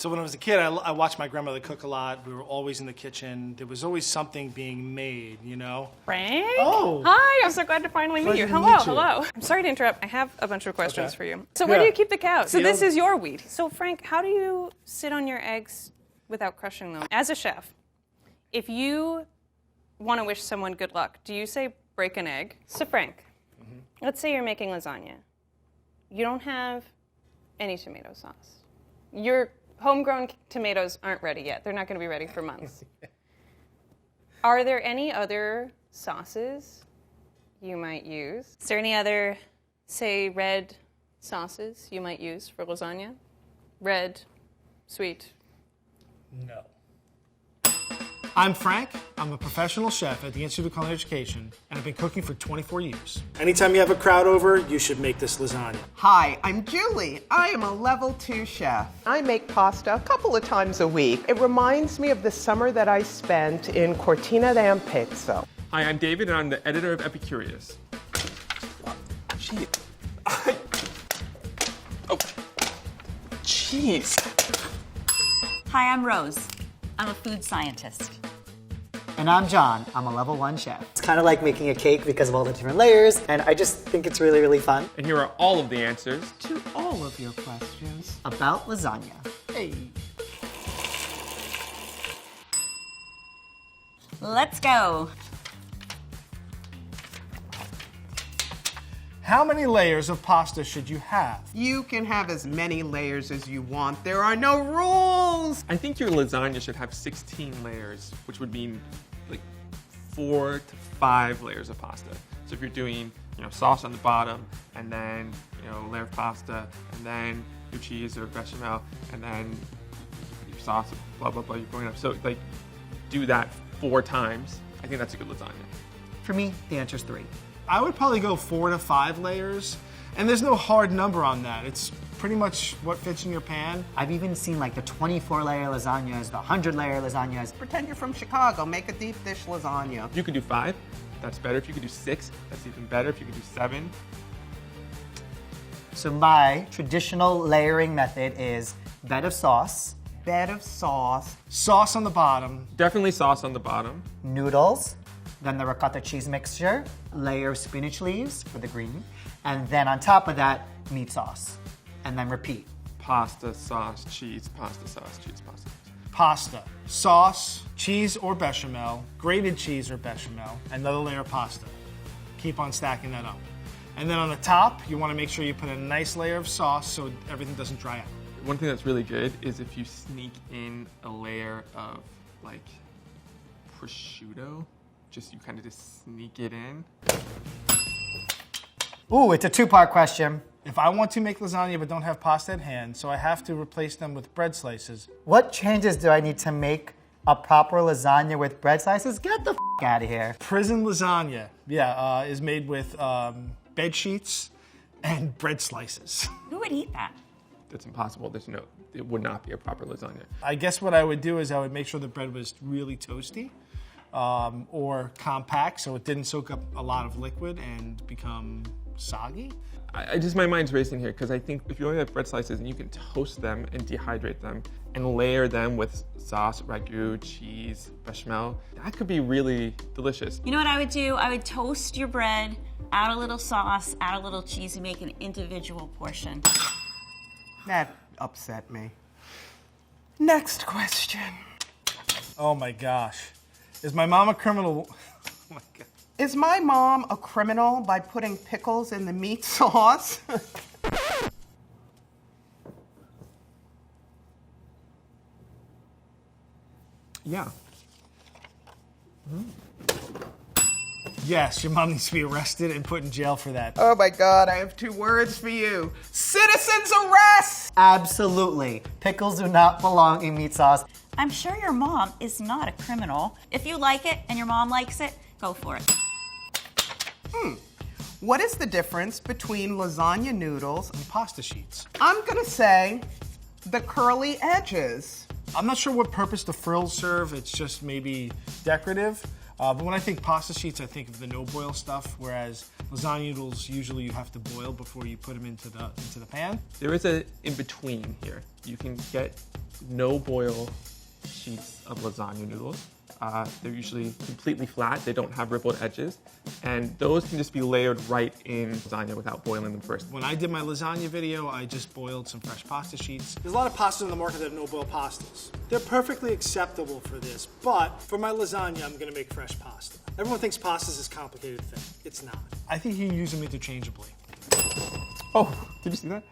So when I was a kid, I watched my grandmother cook a lot. We were always in the kitchen. There was always something being made, you know? Frank? Oh. Hi, I'm so glad to finally meet you. Pleasure to Hello, meet you. hello. I'm sorry to interrupt. I have a bunch of questions Okay. for you. So where do you keep the cows? So You this know- is your wheat. So Frank, how do you sit on your eggs without crushing them? As a chef, if you want to wish someone good luck, do you say break an egg? So Frank, let's say you're making lasagna. You don't have any tomato sauce. Your homegrown tomatoes aren't ready yet. They're not going to be ready for months. Are there any other sauces you might use? Is there any other, say, red sauces you might use for lasagna? Red, sweet. No. I'm Frank. I'm a professional chef at the Institute of Culinary Education, and I've been cooking for 24 years. Anytime you have a crowd over, you should make this lasagna. Hi, I'm Julie. I am a level 2 chef. I make pasta a couple of times a week. It reminds me of the summer that I spent in Cortina d'Ampezzo. Hi, I'm David, and I'm the editor of Epicurious. Gee, oh, jeez. Hi, I'm Rose. I'm a food scientist. And I'm John. I'm a level 1 chef. It's kind of like making a cake because of all the different layers, and I just think it's really, really fun. And here are all of the answers. To all of your questions. About lasagna. Hey. Let's go. How many layers of pasta should you have? You can have as many layers as you want. There are no rules. I think your lasagna should have 16 layers, which would mean like 4 to 5 layers of pasta. So if you're doing, sauce on the bottom, and then, a layer of pasta, and then your cheese or bechamel, and then your sauce, blah, blah, blah, you're going up. So like, do that 4 times. I think that's a good lasagna. For me, the answer's 3. I would probably go 4 to 5 layers, and there's no hard number on that. It's pretty much what fits in your pan. I've even seen like the 24-layer lasagnas, the 100-layer lasagnas. Pretend you're from Chicago. Make a deep dish lasagna. You could do 5, that's better. If you could do 6, that's even better. If you could do 7. So my traditional layering method is bed of sauce, Bed of sauce. Sauce on the bottom. Definitely sauce on the bottom. noodles, then the ricotta cheese mixture, layer of spinach leaves for the green, and then on top of that, meat sauce. And then repeat. Pasta, sauce, cheese, pasta, sauce, cheese, pasta. Pasta, sauce, cheese or bechamel, grated cheese or bechamel, another layer of pasta. Keep on stacking that up. And then on the top, you want to make sure you put a nice layer of sauce so everything doesn't dry out. One thing that's really good is if you sneak in a layer of like prosciutto, you kind of just sneak it in. Ooh, it's a 2-part question. If I want to make lasagna but don't have pasta at hand, so I have to replace them with bread slices. What changes do I need to make a proper lasagna with bread slices? Get the out of here. Prison lasagna, is made with bed sheets and bread slices. Who would eat that? That's impossible. It would not be a proper lasagna. I guess what I would do is I would make sure the bread was really toasty or compact so it didn't soak up a lot of liquid and become soggy. My mind's racing here because I think if you only have bread slices and you can toast them and dehydrate them and layer them with sauce, ragu, cheese, bechamel, that could be really delicious. You know what I would do? I would toast your bread, add a little sauce, add a little cheese, and make an individual portion. That upset me. Next question. Oh my gosh. Is my mom a criminal? Oh my God. Is my mom a criminal by putting pickles in the meat sauce? Yeah. Yes, your mom needs to be arrested and put in jail for that. Oh my God, I have 2 words for you. Citizens arrest! Absolutely. Pickles do not belong in meat sauce. I'm sure your mom is not a criminal. If you like it and your mom likes it, go for it. What is the difference between lasagna noodles? Pasta sheets. I'm gonna say the curly edges. I'm not sure what purpose the frills serve. It's just maybe decorative. But when I think pasta sheets, I think of the no-boil stuff, whereas lasagna noodles, usually you have to boil before you put them into the pan. There is a in-between here. You can get no-boil sheets of lasagna noodles. They're usually completely flat. They don't have rippled edges. And those can just be layered right in lasagna without boiling them first. When I did my lasagna video, I just boiled some fresh pasta sheets. There's a lot of pastas on the market that have no-boil pastas. They're perfectly acceptable for this, but for my lasagna, I'm gonna make fresh pasta. Everyone thinks pasta is this complicated thing. It's not. I think you can use them interchangeably. Oh, did you see that?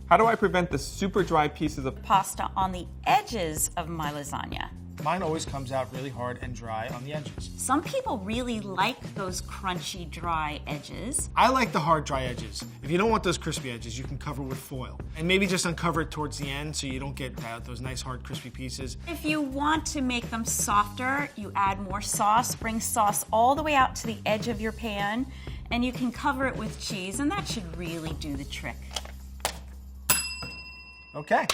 How do I prevent the super dry pieces of Pasta on the edges of my lasagna. Mine always comes out really hard and dry on the edges. Some people really like those crunchy, dry edges. I like the hard, dry edges. If you don't want those crispy edges, you can cover with foil. And maybe just uncover it towards the end so you don't get those nice, hard, crispy pieces. If you want to make them softer, you add more sauce. Bring sauce all the way out to the edge of your pan, and you can cover it with cheese, and that should really do the trick. Okay.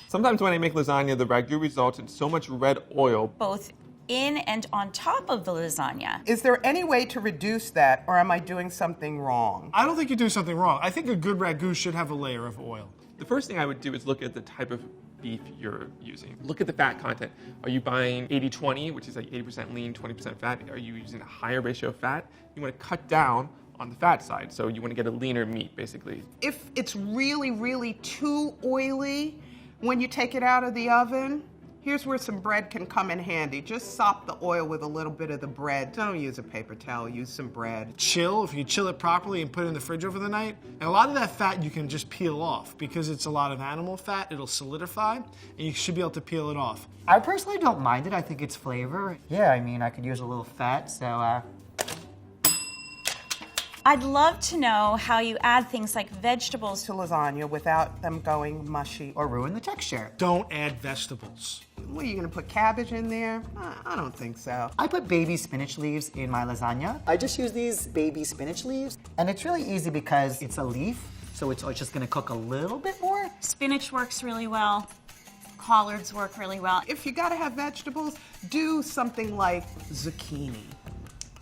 Sometimes when I make lasagna, the ragu results in so much red oil. Both in and on top of the lasagna. Is there any way to reduce that, or am I doing something wrong? I don't think you're doing something wrong. I think a good ragu should have a layer of oil. The first thing I would do is look at the type of beef you're using. Look at the fat content. Are you buying 80-20, which is like 80% lean, 20% fat? Are you using a higher ratio of fat? You want to cut down on the fat side, so you want to get a leaner meat, basically. If it's really, really too oily, when you take it out of the oven, here's where some bread can come in handy. Just sop the oil with a little bit of the bread. Don't use a paper towel, use some bread. Chill, if you chill it properly and put it in the fridge over the night, and a lot of that fat you can just peel off. Because it's a lot of animal fat, it'll solidify, and you should be able to peel it off. I personally don't mind it. I think it's flavor. Yeah, I mean, I could use a little fat, so I'd love to know how you add things like vegetables To lasagna without them going mushy. or ruin the texture. Don't add vegetables. What, are you gonna put cabbage in there? I don't think so. I put baby spinach leaves in my lasagna. I just use these baby spinach leaves, and it's really easy because it's a leaf, so it's just gonna cook a little bit more. Spinach works really well. Collards work really well. If you gotta have vegetables, do something like zucchini,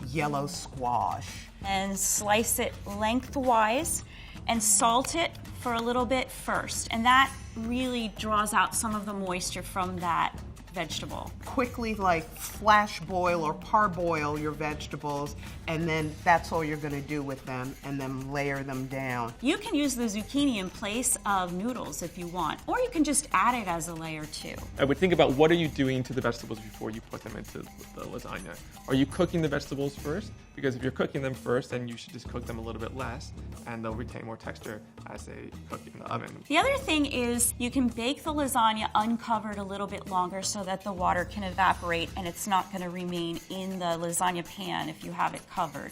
yellow squash. And slice it lengthwise and salt it for a little bit first. And that really draws out some of the moisture from that vegetable. Quickly, like, flash boil or parboil your vegetables, and then that's all you're gonna do with them, and then layer them down. You can use the zucchini in place of noodles if you want, or you can just add it as a layer too. I would think about what are you doing to the vegetables before you put them into the lasagna. Are you cooking the vegetables first? Because if you're cooking them first, then you should just cook them a little bit less, and they'll retain more texture as they cook in the oven. The other thing is you can bake the lasagna uncovered a little bit longer so that the water can evaporate and it's not going to remain in the lasagna pan if you have it covered.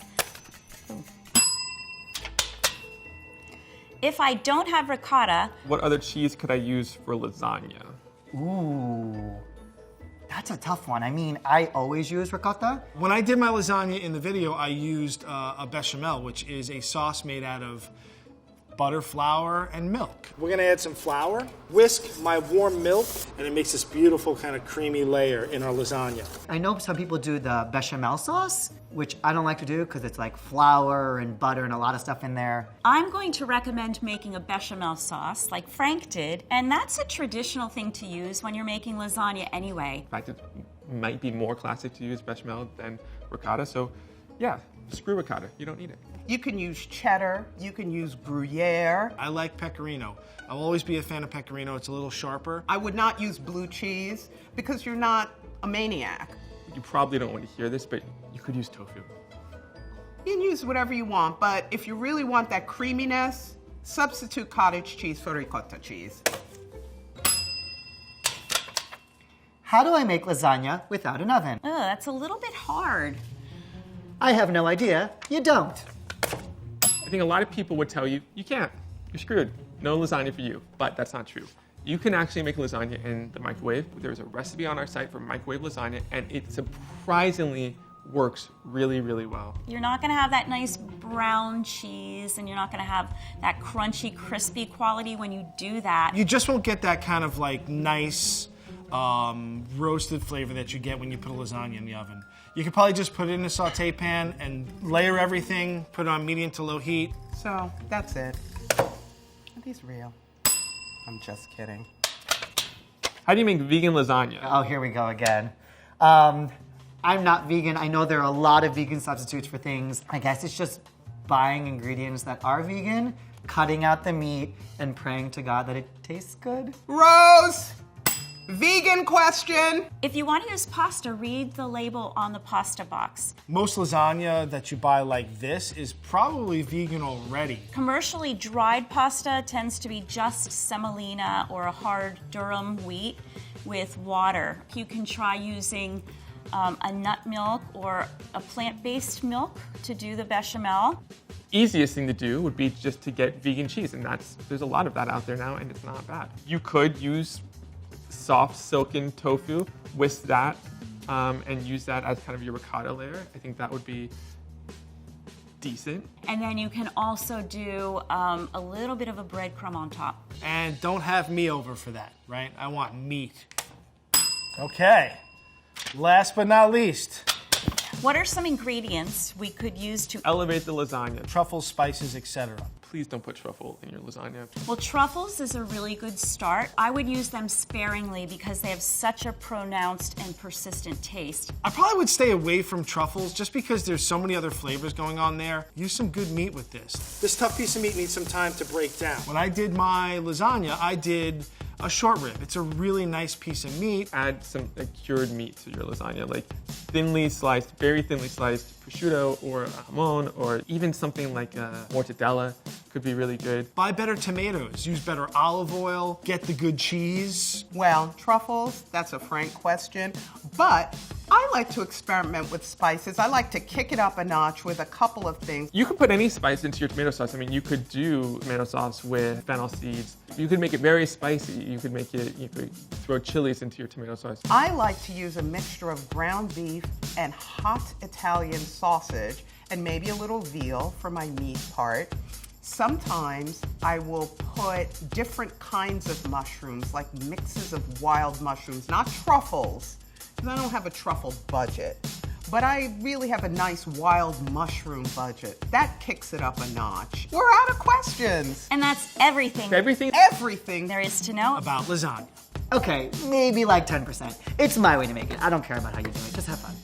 Ooh. If I don't have ricotta, What other cheese could I use for lasagna? Ooh, that's a tough one. I mean, I always use ricotta. When I did my lasagna in the video, I used a bechamel, which is a sauce made out of butter, flour, and milk. We're gonna add some flour, whisk my warm milk, and it makes this beautiful kind of creamy layer in our lasagna. I know some people do the bechamel sauce, which I don't like to do because it's like flour and butter and a lot of stuff in there. I'm going to recommend making a bechamel sauce like Frank did, and that's a traditional thing to use when you're making lasagna anyway. In fact, it might be more classic to use bechamel than ricotta, so yeah, screw ricotta, you don't need it. You can use cheddar, you can use Gruyere. I like pecorino. I'll always be a fan of pecorino. It's a little sharper. I would not use blue cheese because you're not a maniac. You probably don't want to hear this, but you could use tofu. You can use whatever you want, but if you really want that creaminess, substitute cottage cheese for ricotta cheese. How do I make lasagna without an oven? Ugh, that's a little bit hard. I have no idea. You don't. I think a lot of people would tell you, you can't, you're screwed, no lasagna for you, but that's not true. You can actually make lasagna in the microwave. There's a recipe on our site for microwave lasagna, and it surprisingly works really, really well. You're not going to have that nice brown cheese, and you're not going to have that crunchy, crispy quality when you do that. You just won't get that kind of like nice, roasted flavor that you get when you put a lasagna in the oven. You could probably just put it in a saute pan and layer everything, put it on medium to low heat. So that's it. Are these real? I'm just kidding. How do you make vegan lasagna? Oh, here we go again. I'm not vegan. I know there are a lot of vegan substitutes for things. I guess it's just buying ingredients that are vegan, cutting out the meat, and praying to God that it tastes good. Rose! Vegan question! If you want to use pasta, read the label on the pasta box. Most lasagna that you buy like this is probably vegan already. Commercially dried pasta tends to be just semolina or a hard durum wheat with water. You can try using a nut milk or a plant-based milk to do the bechamel. Easiest thing to do would be just to get vegan cheese, and there's a lot of that out there now, and it's not bad. You could use soft silken tofu, whisk that, and use that as kind of your ricotta layer. I think that would be decent. And then you can also do a little bit of a breadcrumb on top. And don't have me over for that, right? I want meat. Okay. Last but not least, What are some ingredients we could use to Elevate the lasagna. truffles, spices, etc. Please don't put truffle in your lasagna. Well, truffles is a really good start. I would use them sparingly because they have such a pronounced and persistent taste. I probably would stay away from truffles just because there's so many other flavors going on there. Use some good meat with this. This tough piece of meat needs some time to break down. When I did my lasagna, I did a short rib. It's a really nice piece of meat. Add some cured meat to your lasagna, like thinly sliced, very thinly sliced prosciutto or jamon, or even something like mortadella could be really good. Buy better tomatoes, use better olive oil, get the good cheese. Well, truffles, that's a Frank question, but I like to experiment with spices. I like to kick it up a notch with a couple of things. You could put any spice into your tomato sauce. I mean, you could do tomato sauce with fennel seeds. You could make it very spicy. You could throw chilies into your tomato sauce. I like to use a mixture of ground beef and hot Italian sausage and maybe a little veal for my meat part. Sometimes I will put different kinds of mushrooms, like mixes of wild mushrooms, not truffles, because I don't have a truffle budget. But I really have a nice wild mushroom budget. That kicks it up a notch. We're out of questions. And that's everything. Everything There is to know. About lasagna. Okay, maybe like 10%. It's my way to make it. I don't care about how you do it. Just have fun.